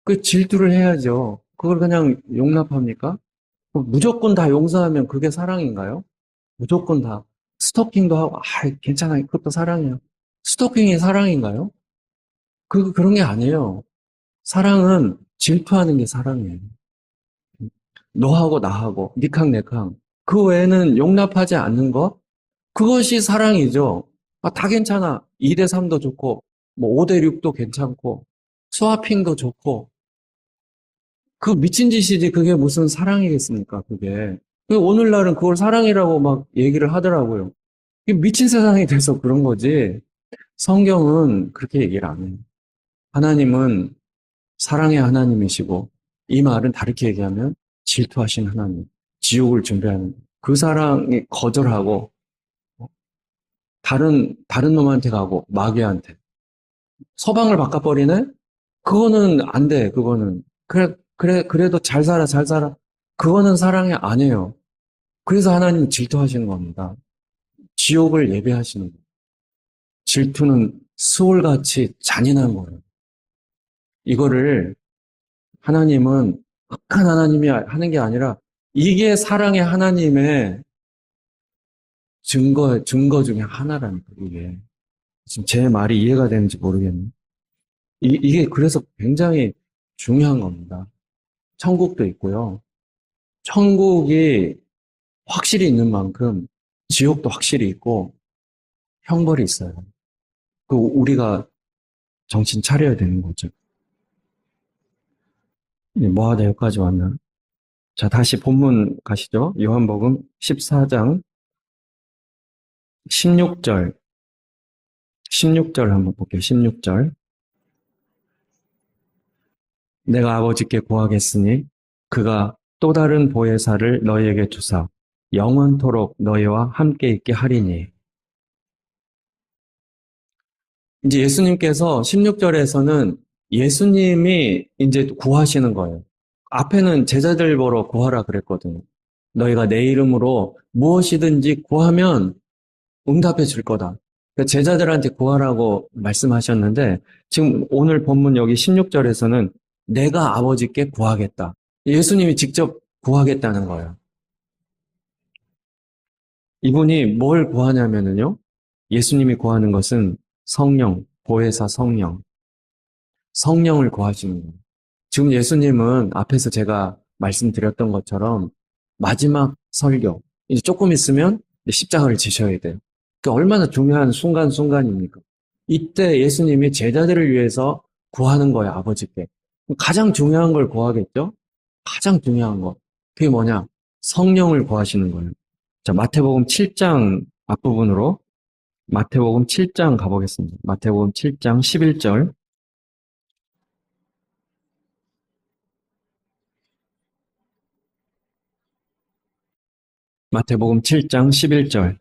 그 질투를 해야죠. 그걸 그냥 용납합니까? 무조건 다 용서하면 그게 사랑인가요? 무조건 다. 스토킹도 하고, 괜찮아. 그것도 사랑이야. 스토킹이 사랑인가요? 그런 게 아니에요. 사랑은 질투하는 게 사랑이에요. 너하고 나하고, 니캉 내캉. 그 외에는 용납하지 않는 것? 그것이 사랑이죠. 다 괜찮아. 2대 3도 좋고, 뭐 5대 6도 괜찮고, 스와핑도 좋고, 그 미친 짓이지 그게 무슨 사랑이겠습니까, 그게. 오늘날은 그걸 사랑이라고 막 얘기를 하더라고요. 이게 미친 세상이 돼서 그런 거지. 성경은 그렇게 얘기를 안 해요. 하나님은 사랑의 하나님이시고, 이 말은 다르게 얘기하면 질투하신 하나님, 지옥을 준비하는 그 사랑이 거절하고, 다른 놈한테 가고, 마귀한테. 서방을 바꿔버리네? 그거는 안 돼, 그거는. 그래도 잘 살아, 잘 살아. 그거는 사랑이 아니에요. 그래서 하나님 질투하시는 겁니다. 지옥을 예배하시는 거예요. 질투는 수월같이 잔인한 거예요. 이거를 하나님은 악한 하나님이 하는 게 아니라 이게 사랑의 하나님의 증거 중에 하나라니까, 이게. 지금 제 말이 이해가 되는지 모르겠네. 이게 그래서 굉장히 중요한 겁니다. 천국도 있고요. 천국이 확실히 있는 만큼 지옥도 확실히 있고 형벌이 있어요. 우리가 정신 차려야 되는 거죠. 뭐 하다 여기까지 왔나? 자, 다시 본문 가시죠. 요한복음 14장 16절. 16절 한번 볼게요. 16절. 내가 아버지께 구하겠으니 그가 또 다른 보혜사를 너희에게 주사 영원토록 너희와 함께 있게 하리니. 이제 예수님께서 16절에서는 예수님이 이제 구하시는 거예요. 앞에는 제자들 보러 구하라 그랬거든요. 너희가 내 이름으로 무엇이든지 구하면 응답해 줄 거다. 그러니까 제자들한테 구하라고 말씀하셨는데 지금 오늘 본문 여기 16절에서는 내가 아버지께 구하겠다. 예수님이 직접 구하겠다는 거예요. 이분이 뭘 구하냐면요. 예수님이 구하는 것은 성령, 보혜사 성령. 성령을 구하시는 거예요. 지금 예수님은 앞에서 제가 말씀드렸던 것처럼 마지막 설교, 이제 조금 있으면 십자가를 지셔야 돼요. 그러니까 얼마나 중요한 순간순간입니까? 이때 예수님이 제자들을 위해서 구하는 거예요, 아버지께. 가장 중요한 걸 구하겠죠? 가장 중요한 거. 그게 뭐냐? 성령을 구하시는 거예요. 자, 마태복음 7장 앞부분으로 마태복음 7장 가보겠습니다. 마태복음 7장 11절. 마태복음 7장 11절.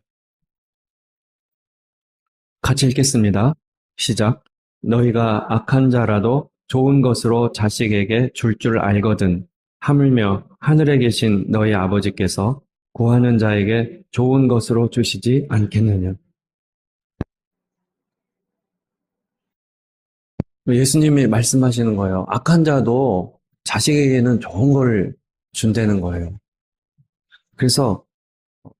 같이 읽겠습니다. 시작. 너희가 악한 자라도 좋은 것으로 자식에게 줄 알거든. 하물며 하늘에 계신 너희 아버지께서 구하는 자에게 좋은 것으로 주시지 않겠느냐. 예수님이 말씀하시는 거예요. 악한 자도 자식에게는 좋은 걸 준다는 거예요. 그래서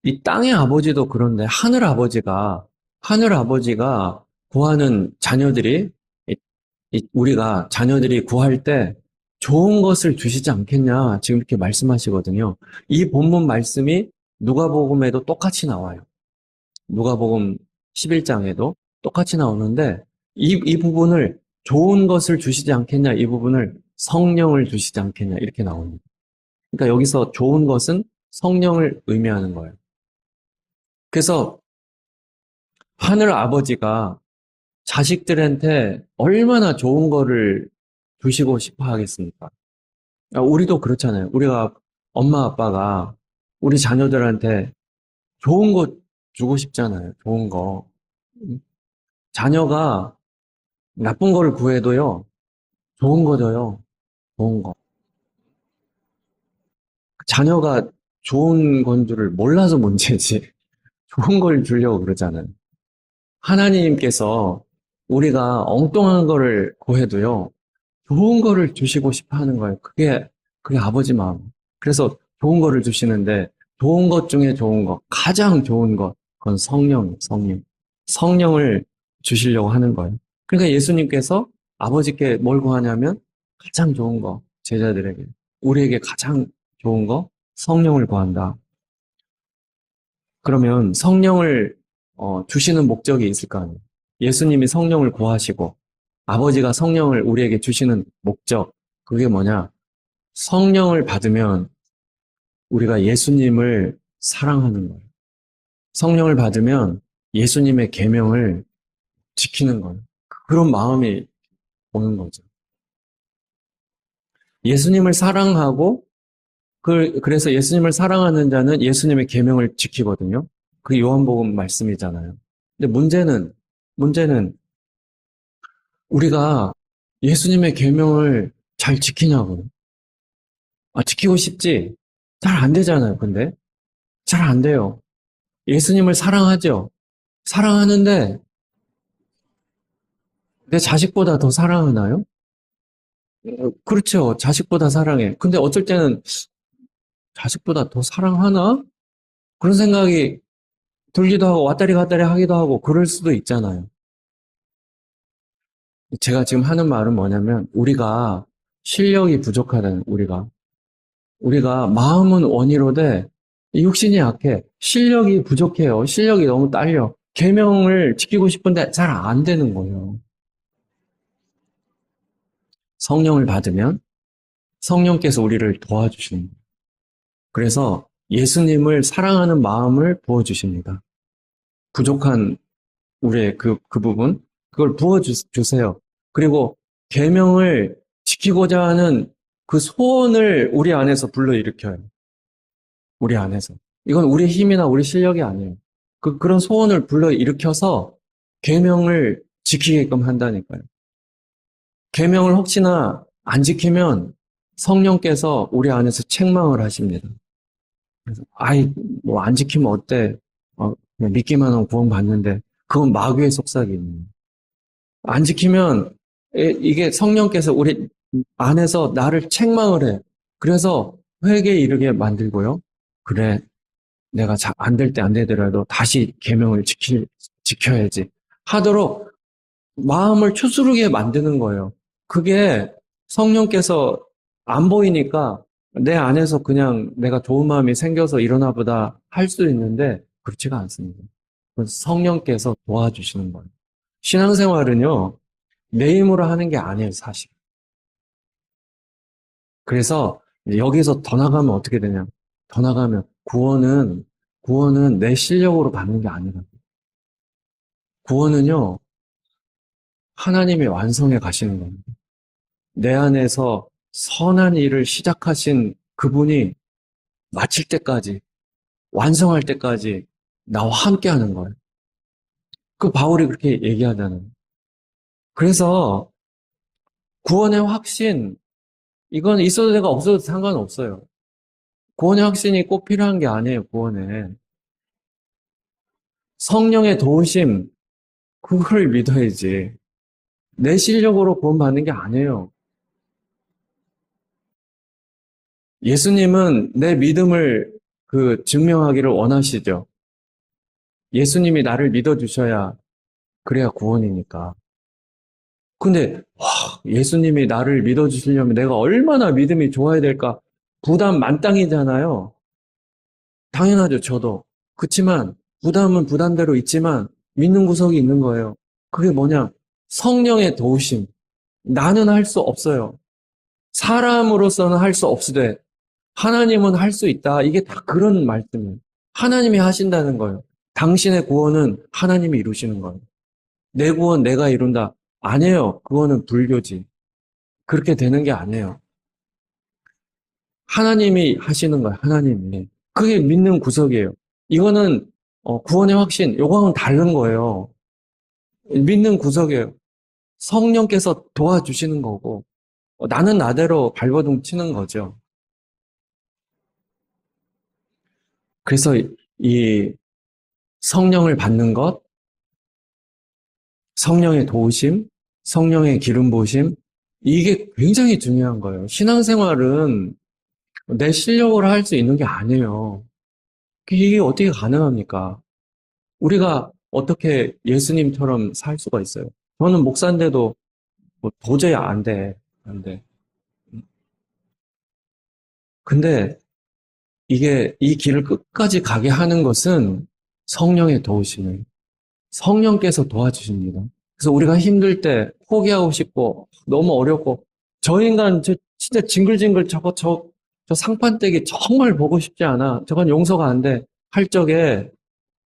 이 땅의 아버지도 그런데 하늘 아버지가 구하는 자녀들이, 우리가 자녀들이 구할 때 좋은 것을 주시지 않겠냐, 지금 이렇게 말씀하시거든요. 이 본문 말씀이 누가복음에도 똑같이 나와요. 누가복음 11장에도 똑같이 나오는데, 이 부분을 좋은 것을 주시지 않겠냐, 이 부분을 성령을 주시지 않겠냐, 이렇게 나옵니다. 그러니까 여기서 좋은 것은 성령을 의미하는 거예요. 그래서 하늘 아버지가 자식들한테 얼마나 좋은 거를 주시고 싶어 하겠습니까? 우리도 그렇잖아요. 우리가 엄마 아빠가 우리 자녀들한테 좋은 거 주고 싶잖아요. 좋은 거. 자녀가 나쁜 거를 구해도요, 좋은 거 줘요. 좋은 거. 자녀가 좋은 건 줄을 몰라서 문제지. 좋은 걸 주려고 그러잖아요. 하나님께서 우리가 엉뚱한 거를 구해도요, 좋은 거를 주시고 싶어 하는 거예요. 그게 아버지 마음. 그래서 좋은 거를 주시는데, 좋은 것 중에 좋은 것, 가장 좋은 것, 그건 성령. 성령을 주시려고 하는 거예요. 그러니까 예수님께서 아버지께 뭘 구하냐면, 가장 좋은 거, 제자들에게. 우리에게 가장 좋은 거, 성령을 구한다. 그러면 성령을 주시는 목적이 있을 거 아니에요. 예수님이 성령을 구하시고 아버지가 성령을 우리에게 주시는 목적, 그게 뭐냐? 성령을 받으면 우리가 예수님을 사랑하는 거예요. 성령을 받으면 예수님의 계명을 지키는 거예요. 그런 마음이 오는 거죠. 예수님을 사랑하고 그래서 예수님을 사랑하는 자는 예수님의 계명을 지키거든요. 그 요한복음 말씀이잖아요. 근데 문제는 우리가 예수님의 계명을 잘 지키냐고. 지키고 싶지? 잘 안 되잖아요, 근데. 잘 안 돼요. 예수님을 사랑하죠? 사랑하는데, 내 자식보다 더 사랑하나요? 그렇죠. 자식보다 사랑해. 근데 어쩔 때는 자식보다 더 사랑하나? 그런 생각이 들기도 하고, 왔다리 갔다리 하기도 하고, 그럴 수도 있잖아요. 제가 지금 하는 말은 뭐냐면, 우리가 실력이 부족하다는, 우리가 마음은 원이로되 육신이 약해. 실력이 부족해요. 실력이 너무 딸려. 계명을 지키고 싶은데 잘 안 되는 거예요. 성령을 받으면 성령께서 우리를 도와주시는 거예요. 그래서 예수님을 사랑하는 마음을 부어주십니다. 부족한 우리의 그 부분, 그걸 부어주세요. 그리고 계명을 지키고자 하는 그 소원을 우리 안에서 불러일으켜요. 우리 안에서. 이건 우리 힘이나 우리 실력이 아니에요. 그런 소원을 불러일으켜서 계명을 지키게끔 한다니까요. 계명을 혹시나 안 지키면 성령께서 우리 안에서 책망을 하십니다. 그래서 뭐 안 지키면 어때? 그냥 믿기만 하면 구원 받는데 그건 마귀의 속삭임이에요. 안 지키면 이게 성령께서 우리 안에서 나를 책망을 해. 그래서 회개에 이르게 만들고요. 그래, 내가 안 될 때 안 되더라도 다시 계명을 지켜야지 하도록 마음을 추스르게 만드는 거예요. 그게 성령께서 안 보이니까 내 안에서 그냥 내가 좋은 마음이 생겨서 일어나 보다 할 수 있는데 그렇지가 않습니다. 성령께서 도와주시는 거예요. 신앙생활은요, 내 힘으로 하는 게 아니에요, 사실. 그래서 여기서 더 나가면 어떻게 되냐? 더 나가면 구원은 내 실력으로 받는 게 아니라 구원은요, 하나님이 완성해 가시는 겁니다. 내 안에서 선한 일을 시작하신 그분이 마칠 때까지, 완성할 때까지 나와 함께 하는 거예요. 그 바울이 그렇게 얘기하잖아요. 그래서 구원의 확신, 이건 있어도 되고 없어도 상관없어요. 구원의 확신이 꼭 필요한 게 아니에요, 구원에. 성령의 도우심, 그걸 믿어야지. 내 실력으로 구원받는 게 아니에요. 예수님은 내 믿음을 증명하기를 원하시죠. 예수님이 나를 믿어주셔야 그래야 구원이니까. 근데 예수님이 나를 믿어주시려면 내가 얼마나 믿음이 좋아야 될까? 부담 만땅이잖아요. 당연하죠, 저도. 그렇지만 부담은 부담대로 있지만 믿는 구석이 있는 거예요. 그게 뭐냐? 성령의 도우심. 나는 할 수 없어요. 사람으로서는 할 수 없으되 하나님은 할 수 있다. 이게 다 그런 말씀이에요. 하나님이 하신다는 거예요. 당신의 구원은 하나님이 이루시는 거예요. 내 구원 내가 이룬다. 아니에요. 그거는 불교지. 그렇게 되는 게 아니에요. 하나님이 하시는 거예요. 하나님이. 그게 믿는 구석이에요. 이거는 구원의 확신, 요거는 다른 거예요. 믿는 구석이에요. 성령께서 도와주시는 거고 나는 나대로 발버둥 치는 거죠. 그래서 이 성령을 받는 것, 성령의 도우심, 성령의 기름 부으심, 이게 굉장히 중요한 거예요. 신앙생활은 내 실력으로 할 수 있는 게 아니에요. 이게 어떻게 가능합니까? 우리가 어떻게 예수님처럼 살 수가 있어요? 저는 목사인데도 뭐 도저히 안 돼. 안 돼. 근데 이게 이 길을 끝까지 가게 하는 것은 성령의 도우심을 성령께서 도와주십니다. 그래서 우리가 힘들 때 포기하고 싶고 너무 어렵고 저 인간 진짜 징글징글 저 상판떼기 정말 보고 싶지 않아. 저건 용서가 안 돼. 할 적에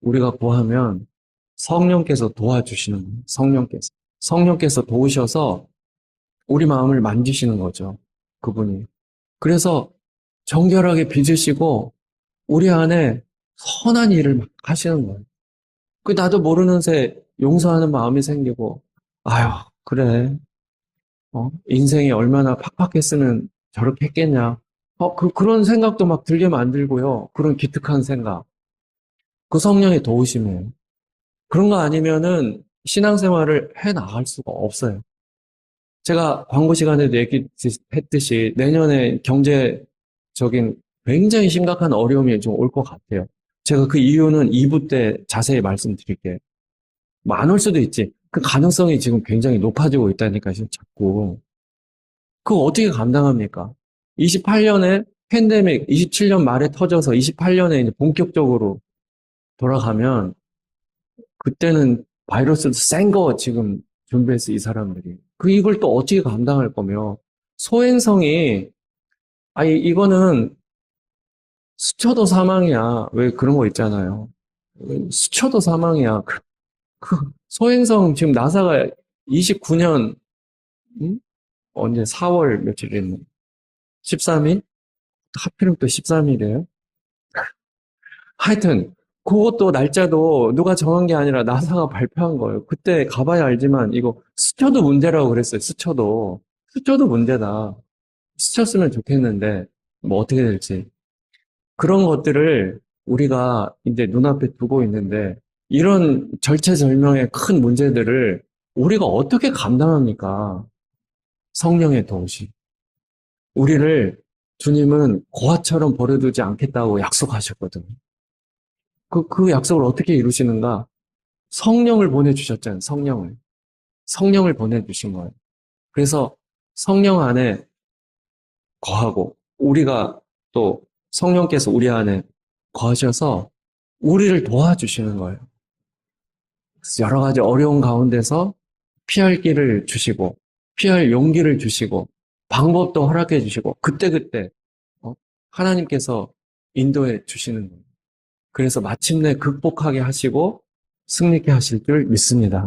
우리가 구하면 성령께서 도와주시는 거예요. 성령께서. 성령께서 도우셔서 우리 마음을 만지시는 거죠. 그분이. 그래서 정결하게 빚으시고 우리 안에 선한 일을 막 하시는 거예요. 그 나도 모르는 새 용서하는 마음이 생기고 아유 그래 인생이 얼마나 팍팍했으면 저렇게 했겠냐 그런 생각도 막 들게 만들고요. 그런 기특한 생각 그 성령의 도우심이에요. 그런 거 아니면은 신앙생활을 해 나갈 수가 없어요. 제가 광고 시간에도 얘기했듯이 내년에 경제적인 굉장히 심각한 어려움이 좀 올 것 같아요. 제가 그 이유는 2부 때 자세히 말씀드릴게요. 뭐 안 올 수도 있지. 그 가능성이 지금 굉장히 높아지고 있다니까, 지금 자꾸. 그거 어떻게 감당합니까? 28년에 팬데믹, 27년 말에 터져서 28년에 이제 본격적으로 돌아가면 그때는 바이러스도 센 거 지금 준비했어, 이 사람들이. 이걸 또 어떻게 감당할 거며. 소행성이, 아니, 이거는 스쳐도 사망이야. 왜 그런 거 있잖아요. 스쳐도 사망이야. 소행성 지금 나사가 29년, 언제 4월 며칠이었나? 13일? 하필이면 또 13일이에요? 하여튼, 그것도 날짜도 누가 정한 게 아니라 나사가 발표한 거예요. 그때 가봐야 알지만 이거 스쳐도 문제라고 그랬어요. 스쳐도. 스쳐도 문제다. 스쳤으면 좋겠는데 뭐 어떻게 될지. 그런 것들을 우리가 이제 눈앞에 두고 있는데 이런 절체절명의 큰 문제들을 우리가 어떻게 감당합니까? 성령의 도우심. 우리를 주님은 고아처럼 버려두지 않겠다고 약속하셨거든요. 그 약속을 어떻게 이루시는가? 성령을 보내주셨잖아요, 성령을. 성령을 보내주신 거예요. 그래서 성령 안에 거하고, 우리가 또 성령께서 우리 안에 거하셔서 우리를 도와주시는 거예요. 그래서 여러 가지 어려운 가운데서 피할 길을 주시고, 피할 용기를 주시고, 방법도 허락해 주시고, 그때그때 하나님께서 인도해 주시는 거예요. 그래서 마침내 극복하게 하시고 승리케 하실 줄 믿습니다.